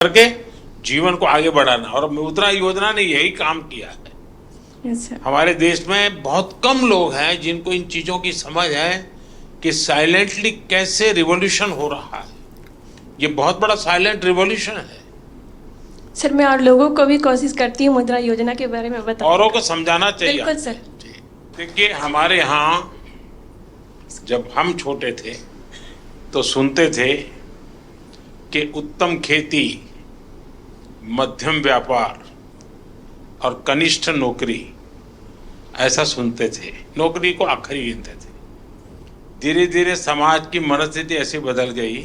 करके जीवन को आगे बढ़ाना। और मुद्रा योजना ने यही काम किया है। अच्छा। हमारे देश में बहुत कम लोग हैं जिनको इन चीजों की समझ है कि साइलेंटली कैसे रिवॉल्यूशन हो रहा है। ये बहुत बड़ा साइलेंट रिवॉल्यूशन है। सर, मैं और लोगों को भी कोशिश करती हूँ मुद्रा योजना के बारे में बताने औरों का। को समझाना चाहिए। बिल्कुल सर। देखिए, हमारे यहाँ जब हम छोटे थे तो सुनते थे कि उत्तम खेती, मध्यम व्यापार और कनिष्ठ नौकरी, ऐसा सुनते थे। नौकरी को आखिरी गिनते थे। धीरे धीरे समाज की मनस्थिति ऐसी बदल गई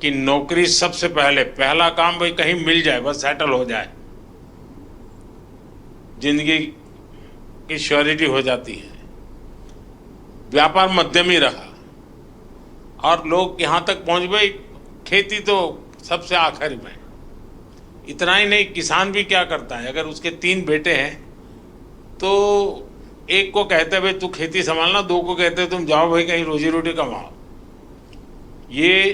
कि नौकरी सबसे पहले, पहला काम भाई कहीं मिल जाए, बस सेटल हो जाए, जिंदगी की श्योरिटी हो जाती है। व्यापार मध्यम ही रहा और लोग यहाँ तक पहुंच गए, खेती तो सबसे आखिर में। इतना ही नहीं, किसान भी क्या करता है, अगर उसके 3 बेटे हैं तो एक को कहते हैं भाई तू खेती संभालना, 2 को कहते हैं तुम जाओ भाई कहीं रोजी रोटी कमाओ। ये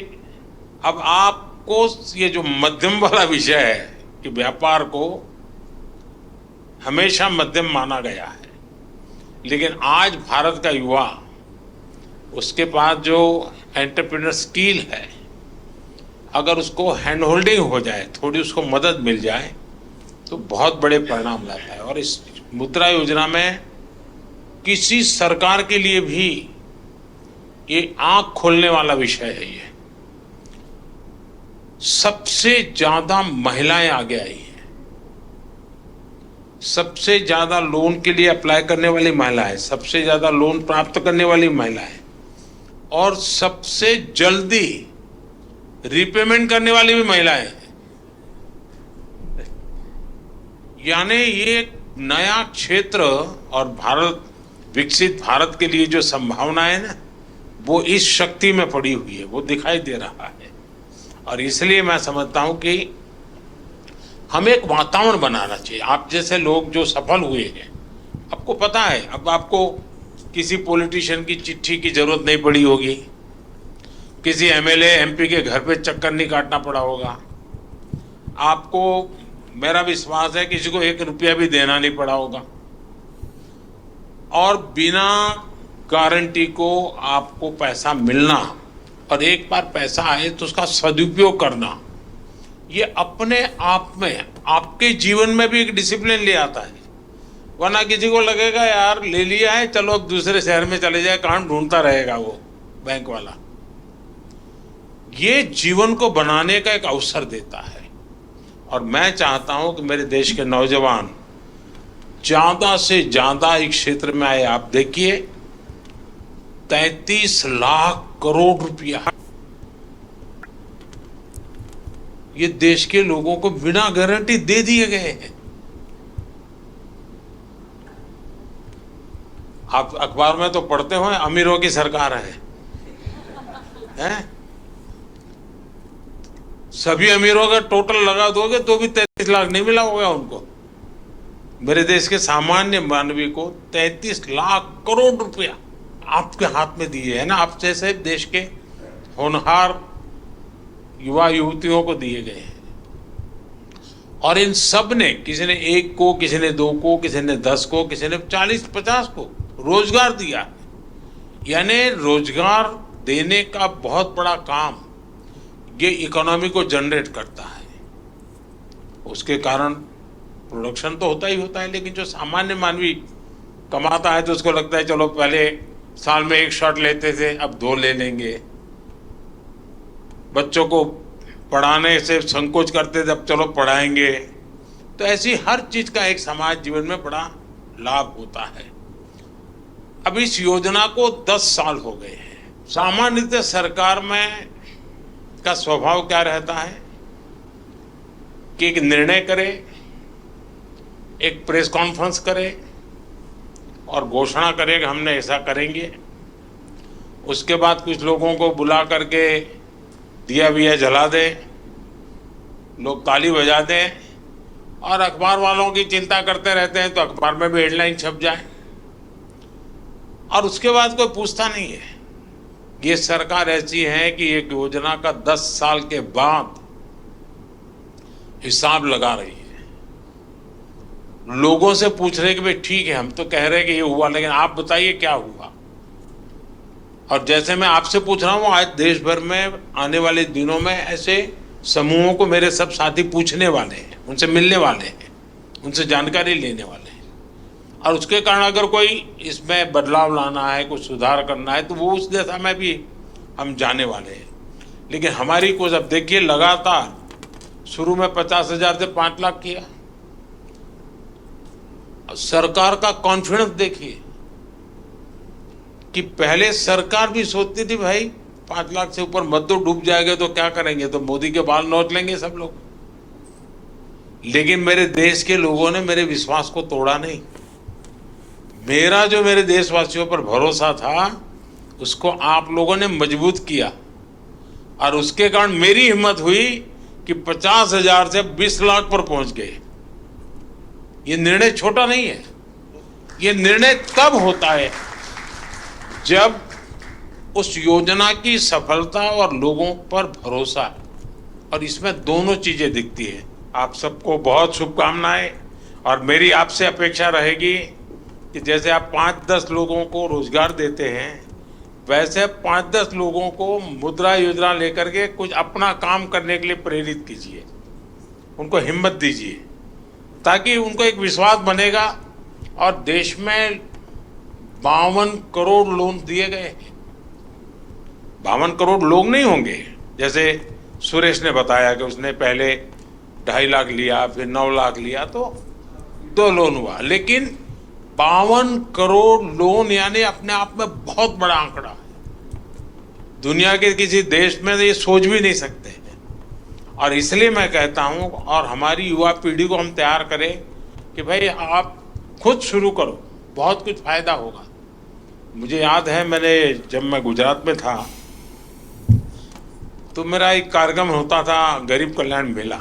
अब आपको ये जो मध्यम वाला विषय है कि व्यापार को हमेशा मध्यम माना गया है, लेकिन आज भारत का युवा, उसके पास जो एंटरप्रेन्योर स्किल है, अगर उसको हैंड होल्डिंग हो जाए, थोड़ी उसको मदद मिल जाए, तो बहुत बड़े परिणाम लाता है। और इस मुद्रा योजना में किसी सरकार के लिए भी ये आंख खोलने वाला विषय है। ये सबसे ज्यादा महिलाएं आगे आई हैं, सबसे ज्यादा लोन के लिए अप्लाई करने वाली महिलाएं, सबसे ज्यादा लोन प्राप्त करने वाली महिलाएं और सबसे जल्दी रिपेमेंट करने वाली भी महिलाएं हैं। यानी ये एक नया क्षेत्र, और भारत, विकसित भारत के लिए जो संभावना है ना, वो इस शक्ति में पड़ी हुई है, वो दिखाई दे रहा है। और इसलिए मैं समझता हूं कि हमें एक वातावरण बनाना चाहिए। आप जैसे लोग जो सफल हुए हैं, आपको पता है, अब आपको किसी पॉलिटिशियन की चिट्ठी की जरूरत नहीं पड़ी होगी, किसी एमएलए एमपी के घर पे चक्कर नहीं काटना पड़ा होगा आपको। मेरा विश्वास है किसी को 1 रुपया भी देना नहीं पड़ा होगा, और बिना गारंटी को आपको पैसा मिलना, और एक बार पैसा आए तो उसका सदुपयोग करना, ये अपने आप में आपके जीवन में भी एक डिसिप्लिन ले आता है। वरना किसी को लगेगा यार ले लिया है, चलो अब दूसरे शहर में चले जाए, कहाँ ढूंढता रहेगा वो बैंक वाला। ये जीवन को बनाने का एक अवसर देता है। और मैं चाहता हूं कि मेरे देश के नौजवान ज्यादा से ज्यादा इस क्षेत्र में आए। आप देखिए, 33 लाख करोड़ रुपया ये देश के लोगों को बिना गारंटी दे दिए गए हैं। आप अखबार में तो पढ़ते हो अमीरों की सरकार है, हैं? सभी अमीरों का टोटल लगा दोगे तो भी 33 लाख नहीं मिला होगा उनको। मेरे देश के सामान्य मानवी को 33 लाख करोड़ रुपया आपके हाथ में दिए है ना, आप जैसे देश के होनहार युवा युवतियों को दिए गए हैं। और इन सब ने, किसी ने 1 को, किसी ने 2 को, किसी ने 10 को, किसी ने 40-50 को रोजगार दिया। यानी रोजगार देने का बहुत बड़ा काम ये इकोनॉमी को जनरेट करता है। उसके कारण प्रोडक्शन तो होता ही होता है, लेकिन जो सामान्य मानवी कमाता है तो उसको लगता है चलो पहले साल में 1 शॉट लेते थे, अब 2 ले लेंगे। बच्चों को पढ़ाने से संकोच करते थे, अब चलो पढ़ाएंगे। तो ऐसी हर चीज का एक समाज जीवन में बड़ा लाभ होता है। अब इस योजना को 10 साल हो गए हैं। सामान्यतः सरकार में का स्वभाव क्या रहता है कि एक निर्णय करे, एक प्रेस कॉन्फ्रेंस करे और घोषणा करे कि हमने ऐसा करेंगे। उसके बाद कुछ लोगों को बुला करके दिया विया जला दे, लोग ताली बजा दें, और अखबार वालों की चिंता करते रहते हैं तो अखबार में भी हेडलाइन छप जाए, और उसके बाद कोई पूछता नहीं है। ये सरकार ऐसी है कि एक योजना का 10 साल के बाद हिसाब लगा रही है। लोगों से पूछ रहे कि भाई ठीक है, हम तो कह रहे हैं कि ये हुआ, लेकिन आप बताइए क्या हुआ। और जैसे मैं आपसे पूछ रहा हूं, आज देश भर में आने वाले दिनों में ऐसे समूहों को मेरे सब साथी पूछने वाले हैं, उनसे मिलने वाले हैं, उनसे जानकारी लेने वाले हैं। और उसके कारण अगर कोई इसमें बदलाव लाना है, कुछ सुधार करना है, तो वो उस दिशा में भी हम जाने वाले हैं। लेकिन हमारी कोशिश, अब देखिए, लगातार शुरू में 50,000 से 5 लाख किया। सरकार का कॉन्फिडेंस देखिए कि पहले सरकार भी सोचती थी भाई 5 लाख से ऊपर मत दो, डूब जाएगा तो क्या करेंगे, तो मोदी के बाल नोच लेंगे सब लोग। लेकिन मेरे देश के लोगों ने मेरे विश्वास को तोड़ा नहीं। मेरा जो मेरे देशवासियों पर भरोसा था, उसको आप लोगों ने मजबूत किया। और उसके कारण मेरी हिम्मत हुई कि 50,000 से 20 लाख पर पहुंच गए। ये निर्णय छोटा नहीं है। ये निर्णय तब होता है जब उस योजना की सफलता और लोगों पर भरोसा, और इसमें दोनों चीजें दिखती है। आप सबको बहुत शुभकामनाएं। और मेरी आपसे अपेक्षा रहेगी कि जैसे आप 5-10 लोगों को रोजगार देते हैं, वैसे 5-10 लोगों को मुद्रा योजना लेकर के कुछ अपना काम करने के लिए प्रेरित कीजिए, उनको हिम्मत दीजिए, ताकि उनको एक विश्वास बनेगा। और देश में 52 करोड़ लोन दिए गए। 52 करोड़ लोग नहीं होंगे, जैसे सुरेश ने बताया कि उसने पहले 2.5 लाख लिया, फिर 9 लाख लिया, तो 2 लोन हुआ। लेकिन 52 करोड़ लोन यानी अपने आप में बहुत बड़ा आंकड़ा है। दुनिया के किसी देश में ये सोच भी नहीं सकते हैं। और इसलिए मैं कहता हूं, और हमारी युवा पीढ़ी को हम तैयार करें कि भाई आप खुद शुरू करो, बहुत कुछ फायदा होगा। मुझे याद है, जब मैं गुजरात में था तो मेरा एक कार्यक्रम होता था, गरीब कल्याण मेला।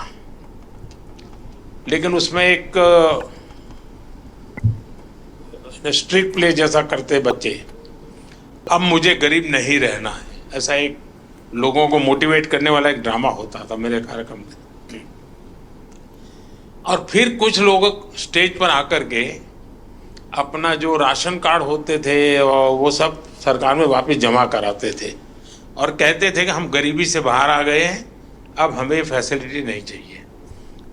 लेकिन उसमें एक स्ट्रीट प्ले जैसा करते बच्चे, अब मुझे गरीब नहीं रहना है, ऐसा एक लोगों को मोटिवेट करने वाला एक ड्रामा होता था मेरे कार्यक्रम में। और फिर कुछ लोग स्टेज पर आकर के अपना जो राशन कार्ड होते थे वो सब सरकार में वापस जमा कराते थे और कहते थे कि हम गरीबी से बाहर आ गए हैं, अब हमें फैसिलिटी नहीं चाहिए।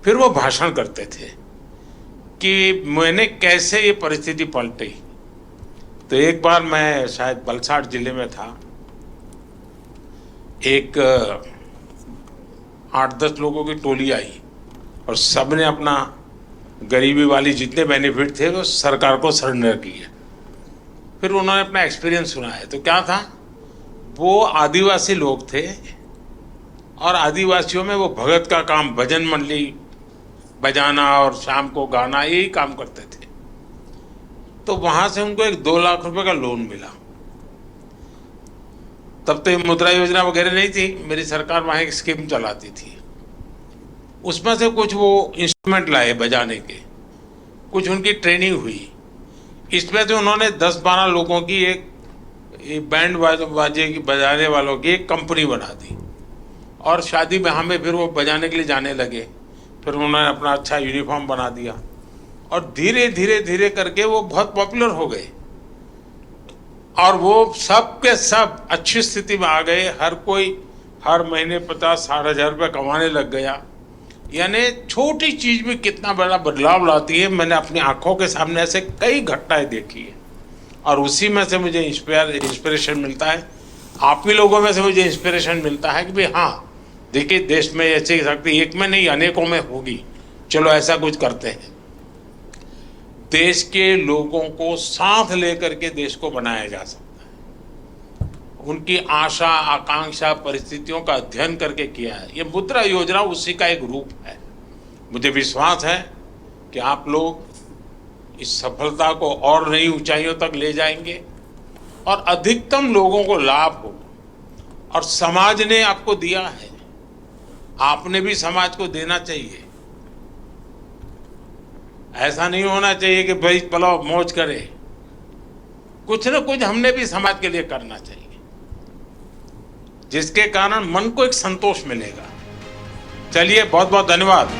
फिर वो भाषण करते थे कि मैंने कैसे ये परिस्थिति पलटी। तो एक बार मैं शायद वलसाड़ जिले में था, एक 8-10 लोगों की टोली आई और सबने अपना गरीबी वाली जितने बेनिफिट थे वो सरकार को सरेंडर किए। फिर उन्होंने अपना एक्सपीरियंस सुनाया। तो क्या था, वो आदिवासी लोग थे और आदिवासियों में वो भगत का काम, भजन मंडली बजाना और शाम को गाना, यही काम करते थे। तो वहां से उनको एक 2 लाख रुपए का लोन मिला। तब तो ये मुद्रा योजना वगैरह नहीं थी, मेरी सरकार वहां एक स्कीम चलाती थी। उसमें से कुछ वो इंस्ट्रूमेंट लाए बजाने के, कुछ उनकी ट्रेनिंग हुई। इसमें से उन्होंने 10-12 लोगों की एक बैंड बाजे की बजाने वालों की एक कंपनी बना दी और शादी ब्याह में फिर वो बजाने के लिए जाने लगे। फिर उन्होंने अपना अच्छा यूनिफॉर्म बना दिया और धीरे धीरे धीरे करके वो बहुत पॉपुलर हो गए और वो सब के सब अच्छी स्थिति में आ गए। हर कोई हर महीने 50-60 हजार रुपये कमाने लग गया। यानी छोटी चीज भी कितना बड़ा बदलाव लाती है। मैंने अपनी आंखों के सामने ऐसे कई घटनाएं देखी है और उसी में से मुझे इंस्पिरेशन मिलता है। आप ही लोगों में से मुझे इंस्पिरेशन मिलता है कि भाई हाँ, देखिए देश में ऐसी शक्ति एक में नहीं अनेकों में होगी, चलो ऐसा कुछ करते हैं। देश के लोगों को साथ लेकर के देश को बनाया जा सकता है। उनकी आशा आकांक्षा परिस्थितियों का अध्ययन करके किया है। ये मुद्रा योजना उसी का एक रूप है। मुझे विश्वास है कि आप लोग इस सफलता को और नई ऊंचाइयों तक ले जाएंगे और अधिकतम लोगों को लाभ हो। और समाज ने आपको दिया है, आपने भी समाज को देना चाहिए। ऐसा नहीं होना चाहिए कि भाई चलो मौज करें, कुछ न कुछ हमने भी समाज के लिए करना चाहिए, जिसके कारण मन को एक संतोष मिलेगा। चलिए, बहुत बहुत धन्यवाद।